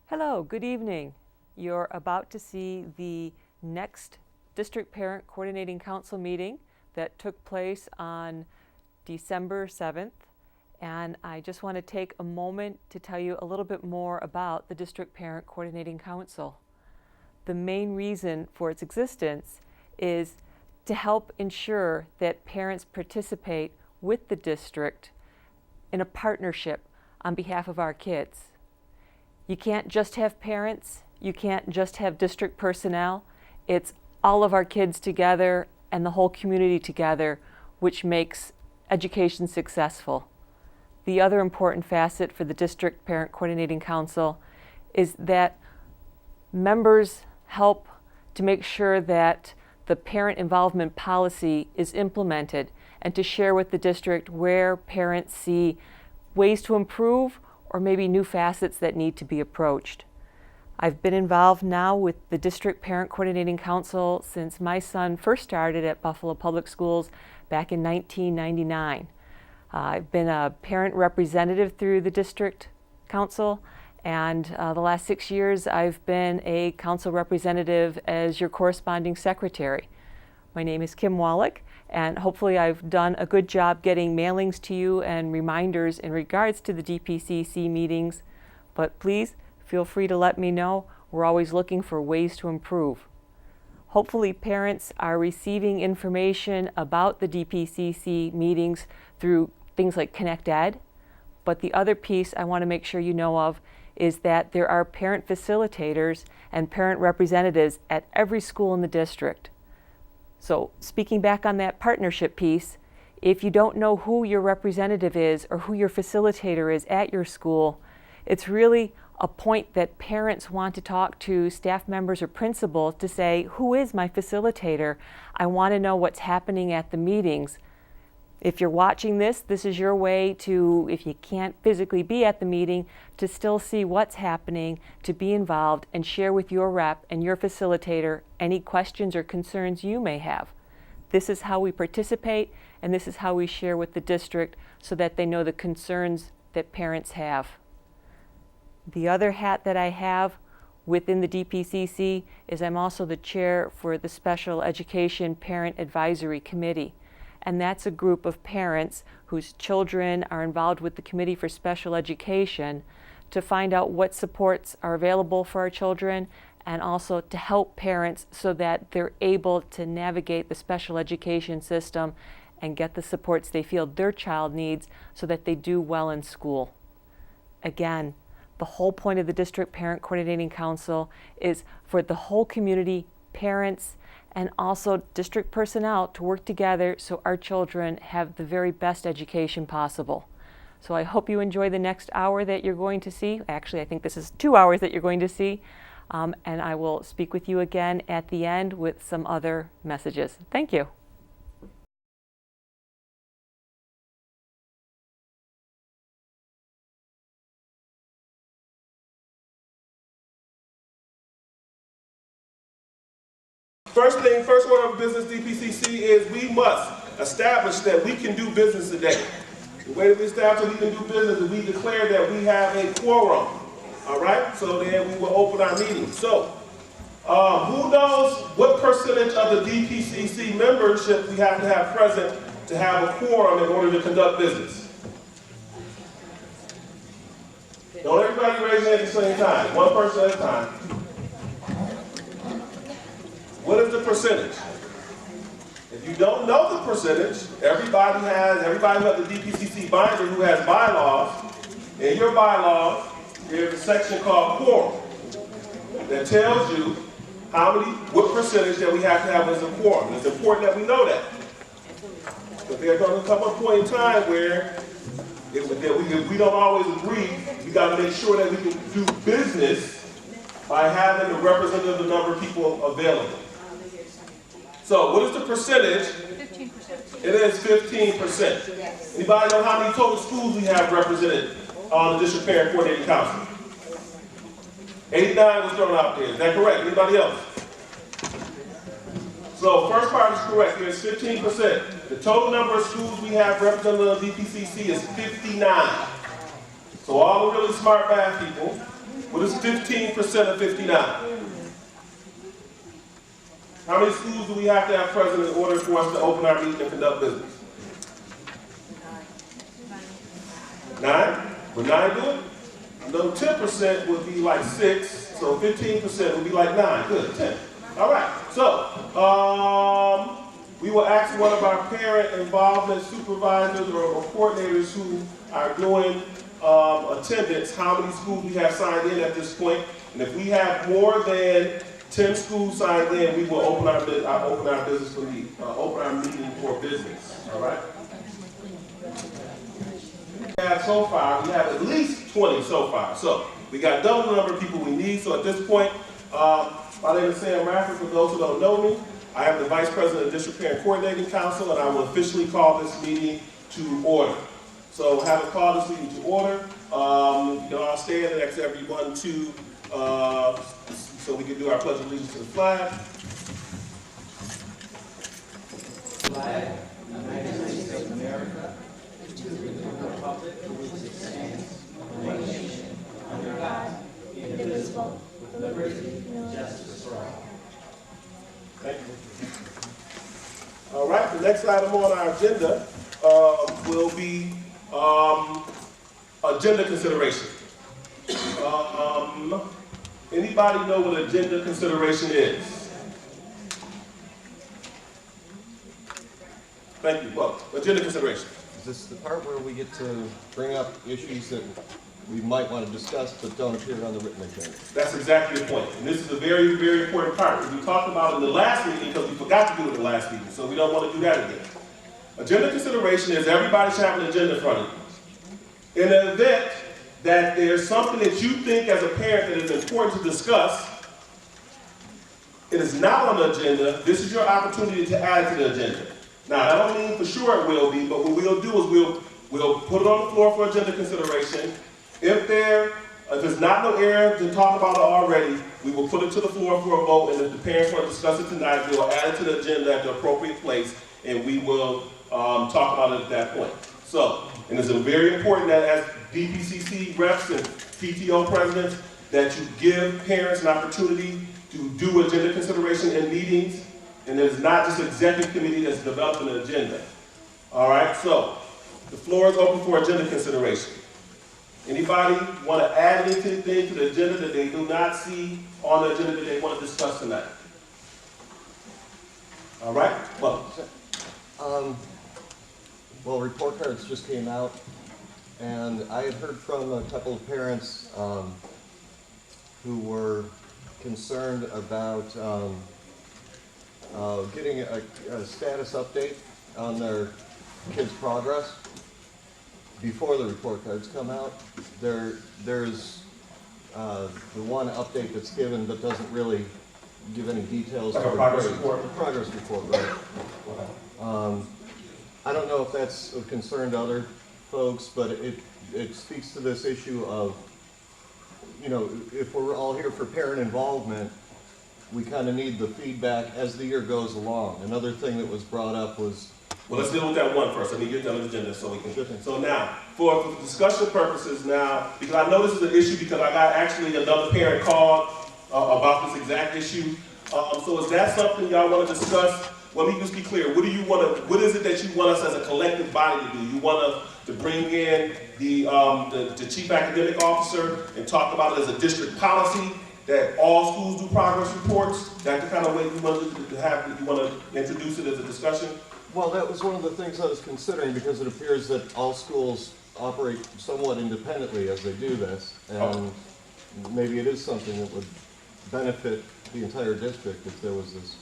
Hello, good evening. You're about to see the next District Parent Coordinating Council meeting that took place on December 7th. And I just want to take a moment to tell you a little bit more about the District Parent Coordinating Council. The main reason for its existence is to help ensure that parents participate with the district in a partnership on behalf of our kids. You can't just have parents, you can't just have district personnel. It's all of our kids together and the whole community together, which makes education successful. The other important facet for the District Parent Coordinating Council is that members help to make sure that the parent involvement policy is implemented and to share with the district where parents see ways to improve or maybe new facets that need to be approached. I've been involved now with the District Parent Coordinating Council since my son first started at Buffalo Public Schools back in 1999. I've been a parent representative through the District Council, and the last 6 years I've been a council representative as your corresponding secretary. My name is Kim Wallach, and hopefully I've done a good job getting mailings to you and reminders in regards to the DPCC meetings, but please feel free to let me know. We're always looking for ways to improve. Hopefully parents are receiving information about the DPCC meetings through things like Connect Ed, but the other piece I want to make sure you know of is that there are parent facilitators and parent representatives at every school in the district. So speaking back on that partnership piece, if you don't know who your representative is or who your facilitator is at your school, it's really a point that parents want to talk to staff members or principals to say, who is my facilitator? I want to know what's happening at the meetings. If you're watching this, this is your way to, if you can't physically be at the meeting, to still see what's happening, to be involved and share with your rep and your facilitator any questions or concerns you may have. This is how we participate, and this is how we share with the district so that they know the concerns that parents have. The other hat that I have within the DPCC is I'm also the chair for the Special Education Parent Advisory Committee. And that's a group of parents whose children are involved with the Committee for Special Education to find out what supports are available for our children and also to help parents so that they're able to navigate the special education system and get the supports they feel their child needs so that they do well in school. Again, the whole point of the District Parent Coordinating Council is for the whole community, parents, and also district personnel to work together so our children have the very best education possible. So I hope you enjoy the next hour that you're going to see. Actually, I think this is 2 hours that you're going to see. And I will speak with you again at the end with some other messages. Thank you. First order of business, DPCC, is we must establish that we can do business today. The way that we establish that we can do business is we declare that we have a quorum, all right? So then we will open our meeting. So, who knows what percentage of the DPCC membership we have to have present to have a quorum in order to conduct business? Don't everybody raise your hand at the same time. One person at a time. What is the percentage? If you don't know the percentage, everybody who has the DPCC binder who has bylaws, in your bylaws, there's a section called quorum that tells you what percentage that we have to have as a quorum. It's important that we know that. But there's going to come a point in time where if we don't always agree, we got to make sure that we can do business by having a representative number of people available. So what is the percentage? 15%. It is 15%. Anybody know how many total schools we have represented on the District Parent Coordinating Council? 89 was thrown out there. Is that correct? Anybody else? So first part is correct. There's 15%. The total number of schools we have represented on the DPCC is 59. So all the really smart math people, what is 15% of 59? How many schools do we have to have present in order for us to open our meeting and conduct business? 9? Would 9 do it? No, 10% would be like 6, so 15% would be like 9. Good, 10. All right, so we will ask one of our parent involvement supervisors or coordinators who are doing attendance how many schools we have signed in at this point. And if we have more than 10 schools signed in, we will open our business for open our meeting for business. All right. So far, we have at least 20 so far. So we got double the number of people we need. So at this point, my name is Sam Rafford. For those who don't know me, I am the Vice President of the District Parent Coordinating Council, and I will officially call this meeting to order. So having called this meeting to order, you can all stand and ask everyone to, so we can do our pledge of allegiance to the flag. Flag of the United States of America, to the republic for which it stands, one nation, under God, indivisible, with liberty and justice for all. Thank you. All right, the next item on our agenda will be agenda consideration. Anybody know what agenda consideration is? Thank you. Well, agenda consideration. Is this the part where we get to bring up issues that we might want to discuss but don't appear on the written agenda? That's exactly the point. And this is a very, very important part because we talked about it in the last meeting because we forgot to do it in the last meeting, so we don't want to do that again. Agenda consideration is everybody should have an agenda in front of you. In the event that there's something that you think as a parent that is important to discuss, it is not on the agenda, this is your opportunity to add it to the agenda. Now, I don't mean for sure it will be, but what we'll do is we'll put it on the floor for agenda consideration. If there's not no area to talk about it already, we will put it to the floor for a vote, and if the parents want to discuss it tonight, we'll add it to the agenda at the appropriate place, and we will talk about it at that point. So, and it's very important that as DPCC reps and PTO presidents, that you give parents an opportunity to do agenda consideration in meetings, and it's not just executive committee that's developing an agenda. All right, so the floor is open for agenda consideration. Anybody want to add anything to the agenda that they do not see on the agenda that they want to discuss tonight? All right, Well, report cards just came out, and I had heard from a couple of parents who were concerned about getting a status update on their kids' progress before the report cards come out. There's the one update that's given but doesn't really give any details. Like a progress report? The progress report, right. I don't know if that's of concern to other folks, but it speaks to this issue of, you know, if we're all here for parent involvement, we kind of need the feedback as the year goes along. Another thing that was brought up was... Well, let's deal with that one first. Let me get that on the agenda so we can... So now, for discussion purposes now, because I know this is an issue because I got actually another parent called about this exact issue. So is that something y'all want to discuss? Let me just be clear. What is it that you want us as a collective body to do? You want us to bring in the chief academic officer and talk about it as a district policy, that all schools do progress reports? That's the kind of way you want to have, you want to introduce it as a discussion? Well, that was one of the things I was considering because it appears that all schools operate somewhat independently as they do this, and maybe it is something that would benefit the entire district if there was this.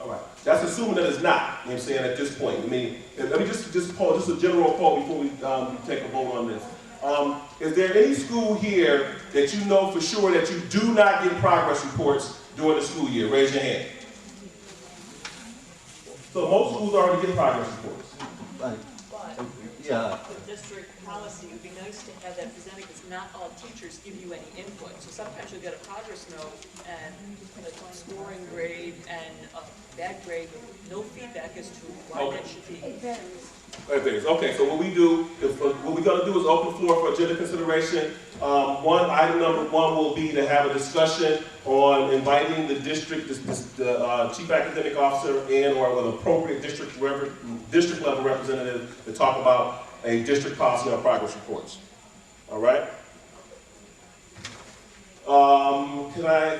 All right. That's assuming that it's not, you know what I'm saying, at this point. I mean, let me just poll, just a general poll before we take a vote on this. Is there any school here that you know for sure that you do not get progress reports during the school year? Raise your hand. So most schools already get progress reports. Right. But Yeah. the district policy, it would be nice to have that presented, because not all teachers give you any input. So sometimes you'll get a progress note and a scoring grade and a bad grade with no feedback as to why that should be. Okay, so what we do, what we're going to do is open the floor for agenda consideration. Item number one will be to have a discussion on inviting the district, the chief academic officer and or an appropriate district level representative to talk about a district policy on progress reports. All right? Can I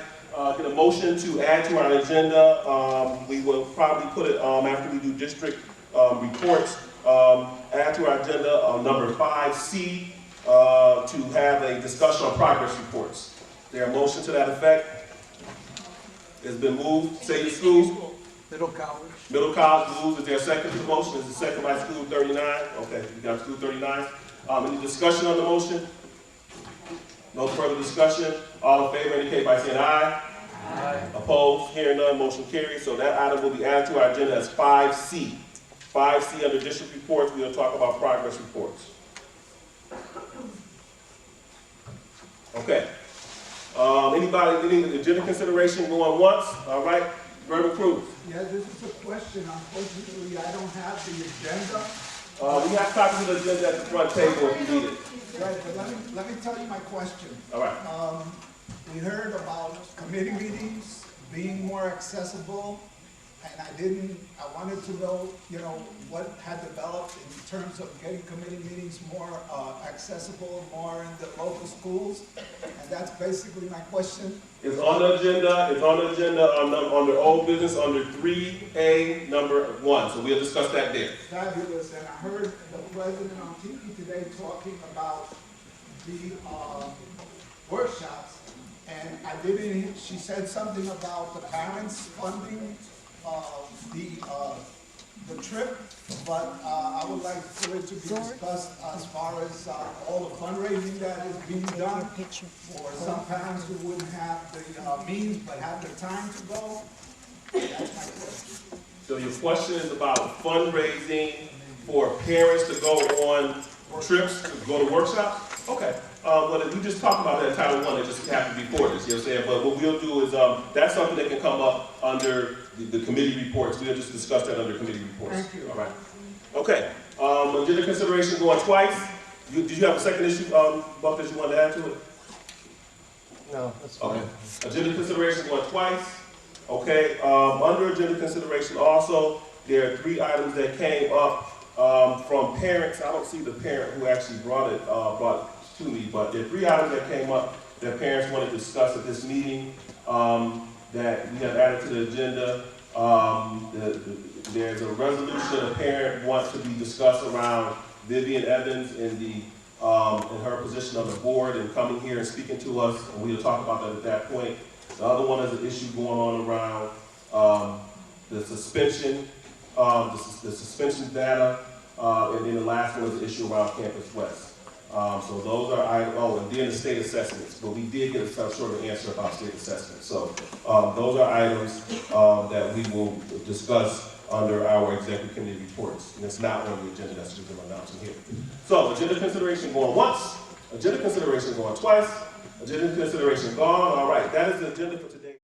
get a motion to add to our agenda? We will probably put it after we do district reports. Add to our agenda number 5C to have a discussion on progress reports. Is there a motion to that effect? It's been moved. Say your school. Middle college. Middle college moves. Is there a second to the motion? Is it second by school 39? Okay, we got school 39. Any discussion on the motion? No further discussion. All in favor indicate by saying aye. Aye. Opposed? Hearing none, motion carries. So that item will be added to our agenda as 5C. 5C under district reports, we will talk about progress reports. Okay. Any agenda consideration going once? All right. Reverend Cruz. Yeah, this is a question. Unfortunately, I don't have the agenda. We have copies of the agenda at the front table if you need it. Right, but let me tell you my question. All right. We heard about committee meetings being more accessible, and I wanted to know, what had developed in terms of getting committee meetings more accessible, more in the local schools, and that's basically my question. It's on the agenda. It's on the agenda under old business under 3A number 1. So we'll discuss that there. Fabulous, and I heard the president on TV today talking about the workshops, and she said something about the parents funding the trip, but I would like for it to be discussed as far as all the fundraising that is being done for some parents who wouldn't have the means but have the time to go. That's my question. So your question is about fundraising for parents to go on trips, to go to workshops? Okay. Well, we just talked about that in Title I, that just happened before this, you know what I'm saying? But what we'll do is, that's something that can come up under the committee reports. We'll just discuss that under committee reports. Thank you. All right. Okay. Agenda consideration going twice. Did you have a second issue, Buck, that you wanted to add to it? No, that's fine. Okay. Agenda consideration going twice. Okay. Under agenda consideration also, there are 3 items that came up from parents. I don't see the parent who actually brought it to me, but there are 3 items that came up that parents wanted to discuss at this meeting that we have added to the agenda. There's a resolution a parent wants to be discussed around Vivian Evans in her position on the board and coming here and speaking to us, and we'll talk about that at that point. The other one is an issue going on around the suspension, the suspension data, and then the last one is the issue around Campus West. So those are and then the state assessments, but we did get some sort of answer about state assessments. So those are items that we will discuss under our executive committee reports, and it's not on the agenda. That's just I'm announcing here. So agenda consideration going once, agenda consideration going twice, agenda consideration gone. All right, that is the agenda for today.